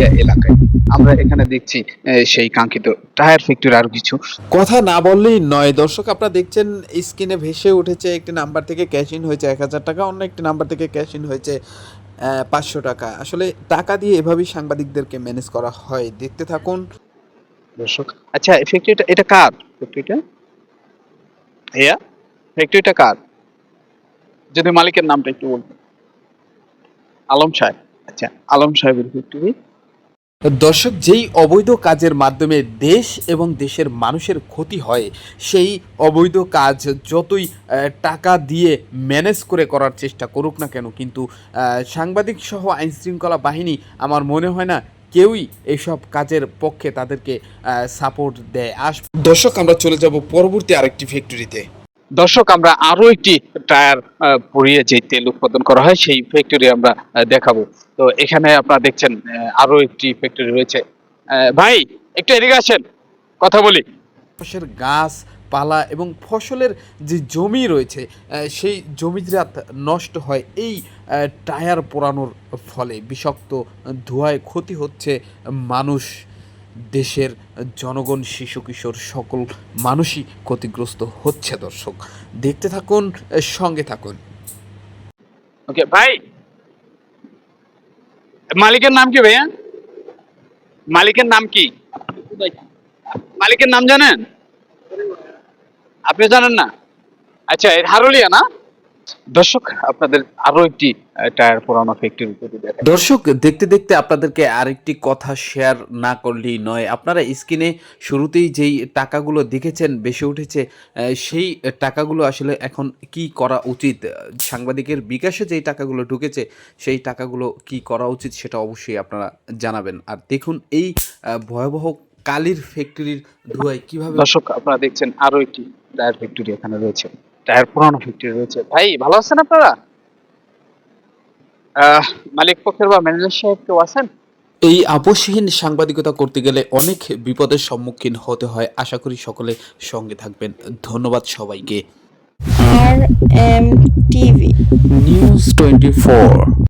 হারুলিয়া এলাকায়। আমরা এখানে দেখছি সেই কাঙ্ক্ষিত টায়ার ফ্যাক্টরি আরো কিছু। কথা না বললেই নয় দর্শক, আপনারা দেখছেন স্ক্রিনে ভেসে উঠেছে একটি নাম্বার থেকে ক্যাশ ইন হয়েছে ১,০০০ টাকা, অন্য একটি নাম্বার থেকে ক্যাশ ইন হয়েছে ৫০০ টাকা। আসলে টাকা দিয়ে এভাবেই সাংবাদিকদেরকে ম্যানেজ করা হয়। দেখতে থাকুন। দর্শক, আচ্ছা এই ফ্যাক্টরিটা এটা কার ফ্যাক্টরিটা? ভাইয়া, ফ্যাক্টরিটা কার? যদি মালিকের নামটা একটু বলতেন। আলম সাহেব। আচ্ছা, আলম সাহেবের ফ্যাক্টরি। দর্শক, যেই অবৈধ কাজের মাধ্যমে দেশ এবং দেশের মানুষের ক্ষতি হয়, সেই অবৈধ কাজ যতই টাকা দিয়ে ম্যানেজ করে করার চেষ্টা করুক না কেন, কিন্তু সাংবাদিক সহ আইনশৃঙ্খলা বাহিনী আমার মনে হয় না কেউই এইসব কাজের পক্ষে তাদেরকে সাপোর্ট দেয়। দর্শক, আমরা চলে যাব পরবর্তী আরেকটি ফ্যাক্টরিতে। দর্শক, আমরা আরো একটি টায়ার পুড়িয়ে যে তেল উৎপাদন করা হয় সেই ফ্যাক্টরি আমরা দেখাবো। তো এখানে আপনারা দেখছেন আরো একটি ফ্যাক্টরি রয়েছে। ভাই, একটু এদিকে আসেন, কথা বলি। চাষের গাছপালা এবং ফসলের যে জমি রয়েছে, সেই জমিজাত নষ্ট হয় এই টায়ার পোড়ানোর ফলে। বিষাক্ত ধোঁয়ায় ক্ষতি হচ্ছে মানুষ, দেশের জনগণ, শিশু কিশোর সকল মানুষই ক্ষতিগ্রস্ত হচ্ছে। দর্শক, দেখতে থাকুন, সঙ্গে থাকুন। ওকে ভাই, মালিকের নাম কি ভাইয়া? মালিকের নাম কি? মালিকের নাম জানেন? আপনি জানেন না? আচ্ছা, এর হারুলিয়া না? দর্শক, আপনাদের আরো একটি টায়ার পোড়ানো ফ্যাক্টরি যদি দেখেন। দর্শক, দেখতে দেখতে আপনাদেরকে আরেকটি কথা শেয়ার না করলেই নয়। আপনারা স্ক্রিনে শুরুতেই যেই টাকাগুলো দেখেছেন বেশি উঠেছে, সেই টাকাগুলো আসলে এখন কি করা উচিত? সাংবাদিকের বিকাশে যেই টাকাগুলো ঢুকেছে সেই টাকাগুলো কি করা উচিত সেটা অবশ্যই আপনারা জানাবেন। আর দেখুন এই ভয়াবহ কালির ফ্যাক্টরির ধোঁয়ায় কিভাবে। দর্শক, আপনারা দেখছেন আরো একটি টায়ার ফ্যাক্টরি এখানে রয়েছে। টায়ার পোড়ানো ফ্যাক্টরি রয়েছে। ভাই, ভালো আছেন আপনারা? আহ, মালিক পক্ষের বা ম্যানেজার সাহেব কেউ আছেন? এই আপোষহীন সাংবাদিকতা করতে গেলে অনেক বিপদের সম্মুখীন হতে হয়। আশা করি সকলে সঙ্গে থাকবেন। ধন্যবাদ সবাইকে। RM TV news 24।